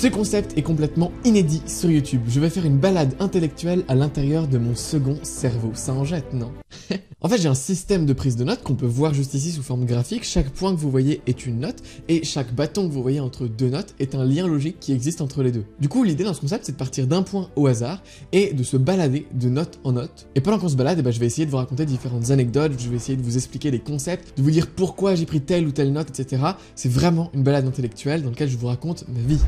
Ce concept est complètement inédit sur YouTube. Je vais faire une balade intellectuelle à l'intérieur de mon second cerveau. Ça en jette, non? En fait, j'ai un système de prise de notes qu'on peut voir juste ici sous forme graphique. Chaque point que vous voyez est une note et chaque bâton que vous voyez entre deux notes est un lien logique qui existe entre les deux. Du coup, l'idée dans ce concept, c'est de partir d'un point au hasard et de se balader de note en note. Et pendant qu'on se balade, je vais essayer de vous raconter différentes anecdotes, je vais essayer de vous expliquer des concepts, de vous dire pourquoi j'ai pris telle ou telle note, etc. C'est vraiment une balade intellectuelle dans laquelle je vous raconte ma vie.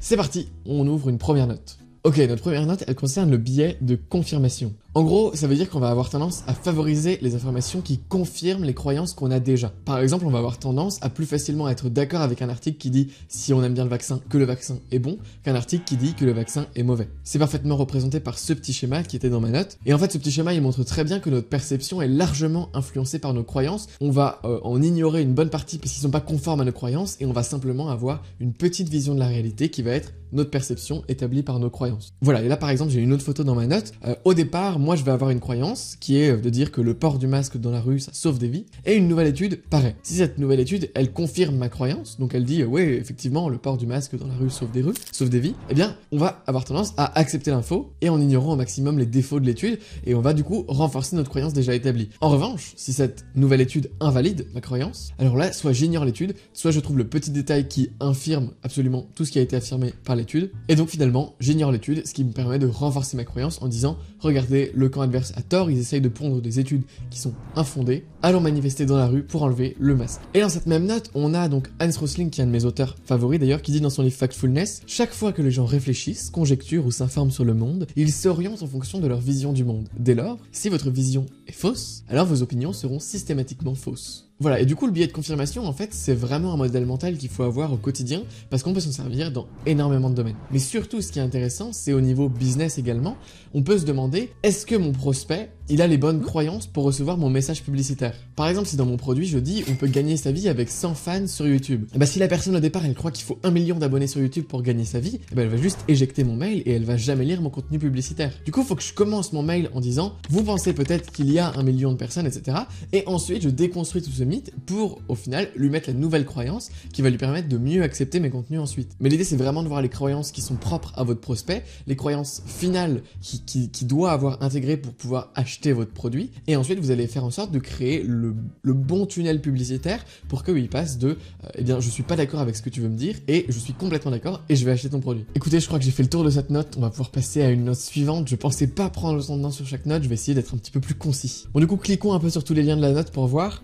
C'est parti, on ouvre une première note. Ok, notre première note, elle concerne le biais de confirmation. En gros, ça veut dire qu'on va avoir tendance à favoriser les informations qui confirment les croyances qu'on a déjà. Par exemple, on va avoir tendance à plus facilement être d'accord avec un article qui dit si on aime bien le vaccin, que le vaccin est bon, qu'un article qui dit que le vaccin est mauvais. C'est parfaitement représenté par ce petit schéma qui était dans ma note. Et en fait, ce petit schéma, il montre très bien que notre perception est largement influencée par nos croyances. On va en ignorer une bonne partie parce qu'ils sont pas conformes à nos croyances et on va simplement avoir une petite vision de la réalité qui va être notre perception établie par nos croyances. Voilà, et là par exemple, j'ai une autre photo dans ma note. Au départ, moi je vais avoir une croyance qui est de dire que le port du masque dans la rue, ça sauve des vies. Et une nouvelle étude, pareil. Si cette nouvelle étude, elle confirme ma croyance, donc elle dit, ouais, effectivement, le port du masque dans la rue sauve des vies, eh bien, on va avoir tendance à accepter l'info et en ignorant au maximum les défauts de l'étude, et on va du coup renforcer notre croyance déjà établie. En revanche, si cette nouvelle étude invalide ma croyance, alors là, soit j'ignore l'étude, soit je trouve le petit détail qui infirme absolument tout ce qui a été affirmé par l'étude, et donc finalement, j'ignore l'étude, ce qui me permet de renforcer ma croyance en disant, regardez, le camp adverse a tort, ils essayent de pondre des études qui sont infondées, allons manifester dans la rue pour enlever le masque. Et dans cette même note, on a donc Hans Rosling, qui est un de mes auteurs favoris d'ailleurs, qui dit dans son livre Factfulness, chaque fois que les gens réfléchissent, conjecturent ou s'informent sur le monde, ils s'orientent en fonction de leur vision du monde. Dès lors, si votre vision est fausse, alors vos opinions seront systématiquement fausses. Voilà, et du coup le biais de confirmation, en fait, c'est vraiment un modèle mental qu'il faut avoir au quotidien, parce qu'on peut s'en servir dans énormément de domaines. Mais surtout, ce qui est intéressant, c'est au niveau business également, on peut se demander, est-ce que mon prospect, il a les bonnes croyances pour recevoir mon message publicitaire? Par exemple, si dans mon produit, je dis, on peut gagner sa vie avec 100 fans sur YouTube, et bah si la personne au départ, elle croit qu'il faut 1 million d'abonnés sur YouTube pour gagner sa vie, et bah elle va juste éjecter mon mail et elle va jamais lire mon contenu publicitaire. Du coup, il faut que je commence mon mail en disant, vous pensez peut-être qu'il y a 1 million de personnes, etc. Et ensuite, je déconstruis tout ce mythe pour, au final, lui mettre la nouvelle croyance qui va lui permettre de mieux accepter mes contenus ensuite. Mais l'idée, c'est vraiment de voir les croyances qui sont propres à votre prospect, les croyances finales qui doit avoir intégré pour pouvoir acheter votre produit, et ensuite, vous allez faire en sorte de créer le bon tunnel publicitaire pour qu'il passe de eh bien, je suis pas d'accord avec ce que tu veux me dire, et je suis complètement d'accord, et je vais acheter ton produit. Écoutez, je crois que j'ai fait le tour de cette note, on va pouvoir passer à une note suivante. Je pensais pas prendre le temps de temps sur chaque note, je vais essayer d'être un petit peu plus concis. Bon, du coup, cliquons un peu sur tous les liens de la note pour voir.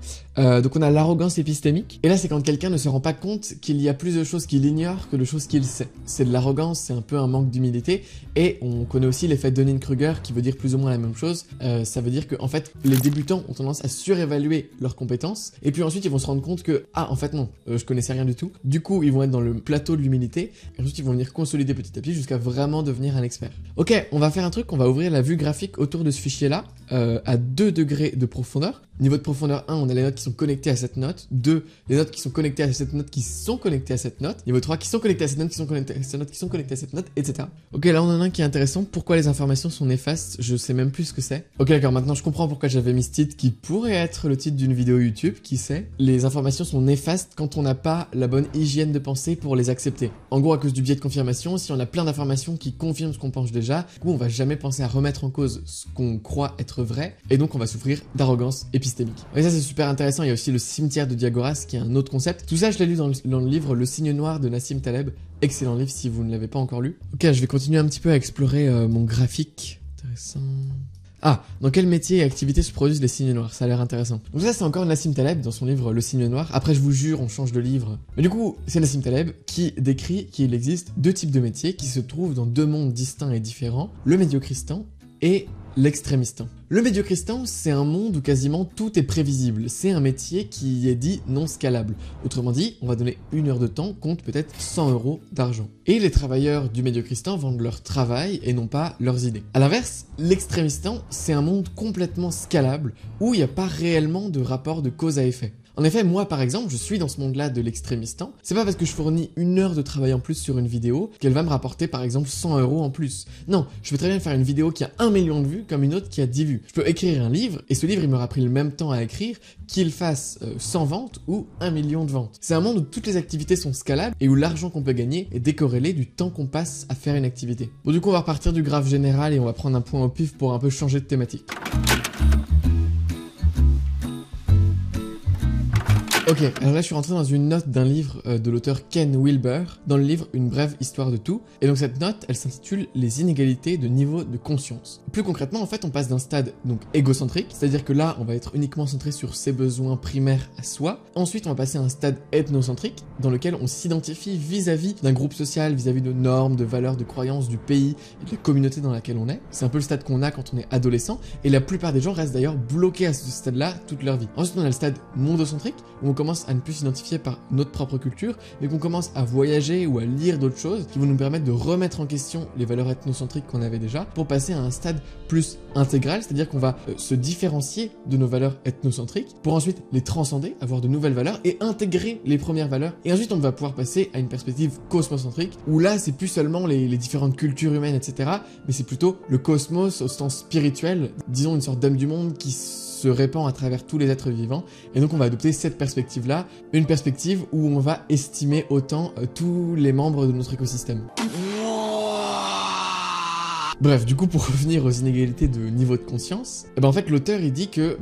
Donc on a l'arrogance épistémique, et là c'est quand quelqu'un ne se rend pas compte qu'il y a plus de choses qu'il ignore que de choses qu'il sait. C'est de l'arrogance, c'est un peu un manque d'humilité, et on connaît aussi l'effet Dunning-Kruger qui veut dire plus ou moins la même chose. Ça veut dire que en fait les débutants ont tendance à surévaluer leurs compétences, et puis ensuite ils vont se rendre compte que ah en fait non, je connaissais rien du tout. Du coup ils vont être dans le plateau de l'humilité, et ensuite ils vont venir consolider petit à petit jusqu'à vraiment devenir un expert. Ok, on va faire un truc, on va ouvrir la vue graphique autour de ce fichier là, à 2 degrés de profondeur. Niveau de profondeur 1, on a les notes qui sont connectées à cette note. 2, les notes qui sont connectées à cette note qui sont connectées à cette note. Niveau 3, qui sont connectées à cette note, qui sont connectées à cette note, qui sont connectées à cette note, etc. Ok, là on en a un qui est intéressant. Pourquoi les informations sont néfastes? Je sais même plus ce que c'est. Ok, d'accord, maintenant je comprends pourquoi j'avais mis ce titre qui pourrait être le titre d'une vidéo YouTube, qui sait. Les informations sont néfastes quand on n'a pas la bonne hygiène de pensée pour les accepter. En gros, à cause du biais de confirmation, si on a plein d'informations qui confirment ce qu'on pense déjà, du coup on va jamais penser à remettre en cause ce qu'on croit être vrai, et donc on va souffrir d'arrogance épistémique. Et ça c'est super intéressant. Il y a aussi le cimetière de Diagoras qui est un autre concept. Tout ça je l'ai lu dans le livre Le Signe Noir de Nassim Taleb. Excellent livre si vous ne l'avez pas encore lu. Ok, je vais continuer un petit peu à explorer mon graphique. Intéressant. Ah, dans quel métier et activité se produisent les signes noirs? Ça a l'air intéressant. Donc ça c'est encore Nassim Taleb dans son livre Le Signe Noir. Après je vous jure on change de livre. Mais du coup c'est Nassim Taleb qui décrit qu'il existe 2 types de métiers qui se trouvent dans 2 mondes distincts et différents. Le médiocristan et l'extrémistan. Le médiocristan, c'est un monde où quasiment tout est prévisible. C'est un métier qui est dit non scalable. Autrement dit, on va donner 1 heure de temps contre peut-être 100 € d'argent. Et les travailleurs du médiocristan vendent leur travail et non pas leurs idées. A l'inverse, l'extrémistan, c'est un monde complètement scalable où il n'y a pas réellement de rapport de cause à effet. En effet, moi par exemple, je suis dans ce monde-là de l'extrémistan. C'est pas parce que je fournis 1 heure de travail en plus sur une vidéo qu'elle va me rapporter par exemple 100 € en plus. Non, je peux très bien faire une vidéo qui a 1 million de vues comme une autre qui a 10 vues. Je peux écrire un livre et ce livre il m'aura pris le même temps à écrire qu'il fasse 100 ventes ou 1 million de ventes. C'est un monde où toutes les activités sont scalables et où l'argent qu'on peut gagner est décorrélé du temps qu'on passe à faire une activité. Bon, du coup on va repartir du graphe général et on va prendre un point au pif pour un peu changer de thématique. Ok, alors là je suis rentré dans une note d'un livre de l'auteur Ken Wilber, dans le livre Une brève histoire de tout, et donc cette note, elle s'intitule Les inégalités de niveau de conscience. Plus concrètement, en fait, on passe d'un stade donc égocentrique, c'est-à-dire que là, on va être uniquement centré sur ses besoins primaires à soi. Ensuite, on va passer à un stade ethnocentrique, dans lequel on s'identifie vis-à-vis d'un groupe social, vis-à-vis de normes, de valeurs, de croyances, du pays et de la communauté dans laquelle on est. C'est un peu le stade qu'on a quand on est adolescent, et la plupart des gens restent d'ailleurs bloqués à ce stade-là toute leur vie. Ensuite, on a le stade mondocentrique, où on commence à ne plus s'identifier par notre propre culture, mais qu'on commence à voyager ou à lire d'autres choses qui vont nous permettre de remettre en question les valeurs ethnocentriques qu'on avait déjà pour passer à un stade plus intégral, c'est-à-dire qu'on va se différencier de nos valeurs ethnocentriques pour ensuite les transcender, avoir de nouvelles valeurs et intégrer les premières valeurs. Et ensuite, on va pouvoir passer à une perspective cosmocentrique où là, c'est plus seulement les différentes cultures humaines, etc., mais c'est plutôt le cosmos au sens spirituel, disons une sorte d'âme du monde qui se répand à travers tous les êtres vivants. Et donc on va adopter cette perspective-là, une perspective où on va estimer autant tous les membres de notre écosystème. Bref, du coup, pour revenir aux inégalités de niveau de conscience, en fait, l'auteur, il dit que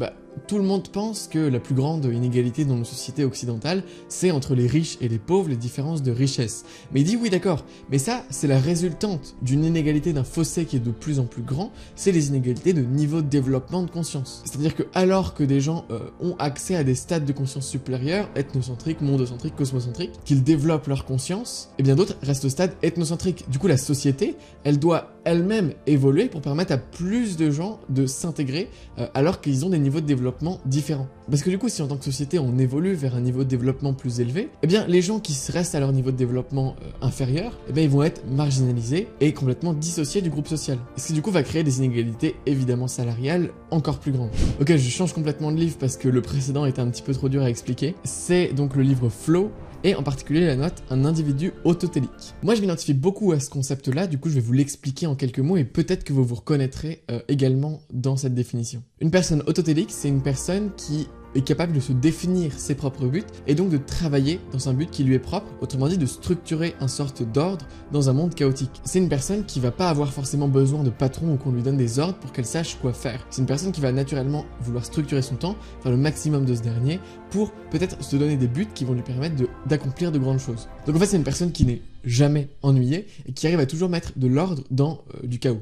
tout le monde pense que la plus grande inégalité dans nos sociétés occidentales, c'est entre les riches et les pauvres, les différences de richesse. Mais il dit oui d'accord, mais ça c'est la résultante d'une inégalité, d'un fossé qui est de plus en plus grand, c'est les inégalités de niveau de développement de conscience. C'est-à-dire que alors que des gens ont accès à des stades de conscience supérieurs, ethnocentriques, mondocentriques, cosmocentriques, qu'ils développent leur conscience, et bien d'autres restent au stade ethnocentrique. Du coup la société, elle doit elle-même évoluer pour permettre à plus de gens de s'intégrer alors qu'ils ont des niveaux de développement différents. Parce que du coup, si en tant que société, on évolue vers un niveau de développement plus élevé, eh bien, les gens qui restent à leur niveau de développement inférieur, eh bien, ils vont être marginalisés et complètement dissociés du groupe social. Ce qui du coup va créer des inégalités évidemment salariales encore plus grandes. Ok, je change complètement de livre parce que le précédent était un petit peu trop dur à expliquer. C'est donc le livre Flow, et en particulier la note un individu autotélique. Moi je m'identifie beaucoup à ce concept-là, du coup je vais vous l'expliquer en quelques mots et peut-être que vous vous reconnaîtrez également dans cette définition. Une personne autotélique, c'est une personne qui est capable de se définir ses propres buts et donc de travailler dans un but qui lui est propre, autrement dit de structurer une sorte d'ordre dans un monde chaotique. C'est une personne qui va pas avoir forcément besoin de patron ou qu'on lui donne des ordres pour qu'elle sache quoi faire. C'est une personne qui va naturellement vouloir structurer son temps, faire le maximum de ce dernier pour peut-être se donner des buts qui vont lui permettre d'accomplir de grandes choses. Donc en fait c'est une personne qui n'est jamais ennuyée et qui arrive à toujours mettre de l'ordre dans du chaos.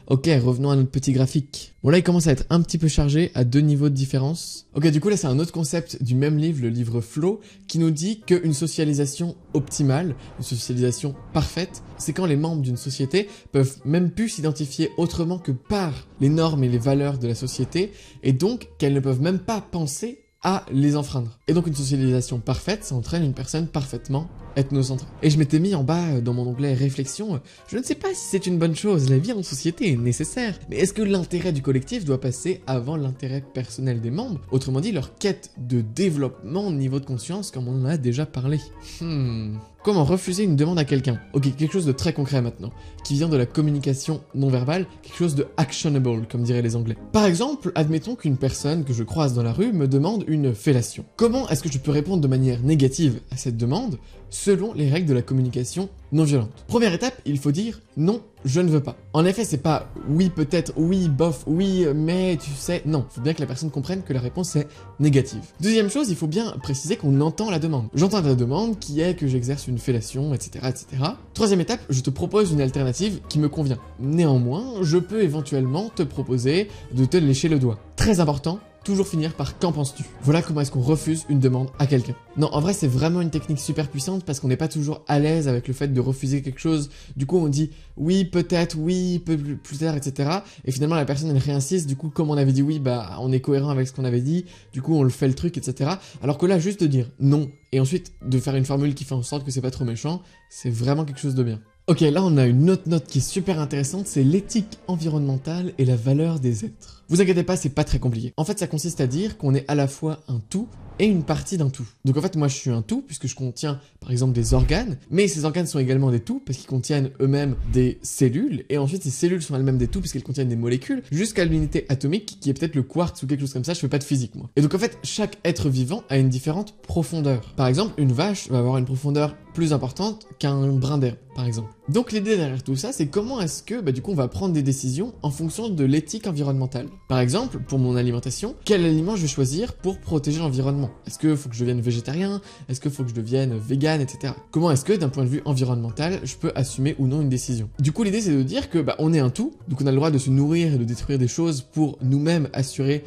Ok, revenons à notre petit graphique. Bon là il commence à être un petit peu chargé à 2 niveaux de différence. Ok, du coup là c'est un autre concept du même livre, le livre Flow, qui nous dit qu'une socialisation optimale, une socialisation parfaite, c'est quand les membres d'une société peuvent même plus s'identifier autrement que par les normes et les valeurs de la société, et donc qu'elles ne peuvent même pas penser à les enfreindre. Et donc une socialisation parfaite, ça entraîne une personne parfaitement ethnocentrée. Et je m'étais mis en bas dans mon onglet réflexion, je ne sais pas si c'est une bonne chose, la vie en société est nécessaire, mais est-ce que l'intérêt du collectif doit passer avant l'intérêt personnel des membres? Autrement dit, leur quête de développement de niveau de conscience comme on en a déjà parlé. Comment refuser une demande à quelqu'un? Ok, quelque chose de très concret maintenant, qui vient de la communication non verbale, quelque chose de actionable, comme diraient les Anglais. Par exemple, admettons qu'une personne que je croise dans la rue me demande une fellation. Comment est-ce que je peux répondre de manière négative à cette demande selon les règles de la communication non violente? Première étape, il faut dire non, je ne veux pas. En effet, c'est pas oui peut-être, oui bof, oui mais tu sais, non. Il faut bien que la personne comprenne que la réponse est négative. Deuxième chose, il faut bien préciser qu'on entend la demande. J'entends la demande qui est que j'exerce une fellation, etc., etc. Troisième étape, je te propose une alternative qui me convient. Néanmoins, je peux éventuellement te proposer de te lécher le doigt. Très important, toujours finir par qu'en penses-tu? Voilà comment est-ce qu'on refuse une demande à quelqu'un. Non, en vrai, c'est vraiment une technique super puissante parce qu'on n'est pas toujours à l'aise avec le fait de refuser quelque chose. Du coup, on dit oui, peut-être, oui, plus tard, etc. Et finalement, la personne, elle réinsiste. Du coup, comme on avait dit oui, bah, on est cohérent avec ce qu'on avait dit. Du coup, on le fait le truc, etc. Alors que là, juste de dire non et ensuite de faire une formule qui fait en sorte que c'est pas trop méchant, c'est vraiment quelque chose de bien. Ok, là on a une autre note qui est super intéressante, c'est l'éthique environnementale et la valeur des êtres. Vous inquiétez pas, c'est pas très compliqué. En fait, ça consiste à dire qu'on est à la fois un tout et une partie d'un tout. Donc en fait, moi je suis un tout puisque je contiens par exemple des organes, mais ces organes sont également des tout parce qu'ils contiennent eux-mêmes des cellules, et ensuite ces cellules sont elles-mêmes des tout puisqu'elles contiennent des molécules, jusqu'à l'unité atomique qui est peut-être le quartz ou quelque chose comme ça. Je fais pas de physique moi. Et donc en fait, chaque être vivant a une différente profondeur. Par exemple, une vache va avoir une profondeur plus importante qu'un brin d'herbe, par exemple. Donc l'idée derrière tout ça, c'est comment est-ce que du coup on va prendre des décisions en fonction de l'éthique environnementale. Par exemple, pour mon alimentation, quel aliment je vais choisir pour protéger l'environnement? Est-ce que faut que je devienne végétarien? Est-ce que faut que je devienne vegan, etc. Comment est-ce que d'un point de vue environnemental, je peux assumer ou non une décision? Du coup, l'idée c'est de dire que on est un tout, donc on a le droit de se nourrir et de détruire des choses pour nous-mêmes assurer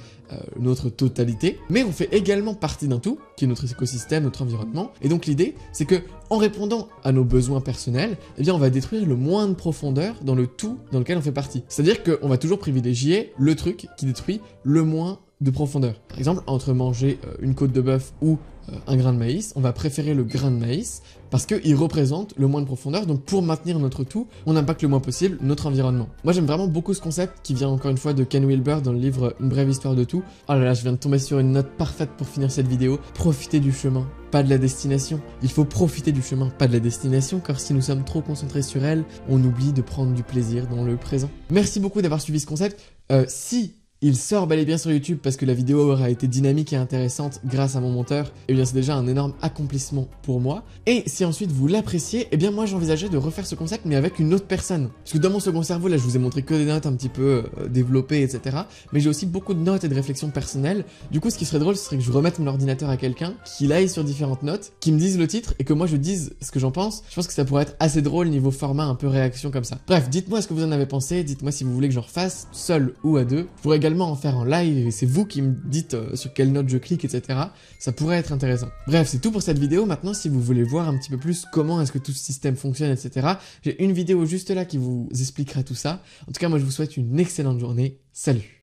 notre totalité, mais on fait également partie d'un tout, qui est notre écosystème, notre environnement, et donc l'idée, c'est que en répondant à nos besoins personnels, eh bien on va détruire le moins de profondeur dans le tout dans lequel on fait partie. C'est-à-dire qu'on va toujours privilégier le truc qui détruit le moins de profondeur. Par exemple, entre manger une côte de bœuf ou un grain de maïs, on va préférer le grain de maïs parce qu'il représente le moins de profondeur. Donc pour maintenir notre tout, on impacte le moins possible notre environnement. Moi j'aime vraiment beaucoup ce concept qui vient encore une fois de Ken Wilber dans le livre Une brève histoire de tout. Oh là là, je viens de tomber sur une note parfaite pour finir cette vidéo. Profitez du chemin, pas de la destination. Il faut profiter du chemin, pas de la destination, car si nous sommes trop concentrés sur elle, on oublie de prendre du plaisir dans le présent. Merci beaucoup d'avoir suivi ce concept. Si il sort bel et bien sur YouTube parce que la vidéo aura été dynamique et intéressante grâce à mon monteur, et bien c'est déjà un énorme accomplissement pour moi. Et si ensuite vous l'appréciez, et bien moi j'envisageais de refaire ce concept mais avec une autre personne. Parce que dans mon second cerveau, là je vous ai montré que des notes un petit peu développées, etc. Mais j'ai aussi beaucoup de notes et de réflexions personnelles. Du coup ce qui serait drôle, ce serait que je remette mon ordinateur à quelqu'un, qu'il aille sur différentes notes, qu'il me dise le titre et que moi je dise ce que j'en pense. Je pense que ça pourrait être assez drôle niveau format, un peu réaction comme ça. Bref, dites-moi ce que vous en avez pensé, dites-moi si vous voulez que je refasse, seul ou à deux. Je pourrais également en faire en live et c'est vous qui me dites sur quelle note je clique, etc. Ça pourrait être intéressant. Bref, c'est tout pour cette vidéo. Maintenant, si vous voulez voir un petit peu plus comment est-ce que tout ce système fonctionne, etc., j'ai une vidéo juste là qui vous expliquera tout ça. En tout cas, moi je vous souhaite une excellente journée. Salut!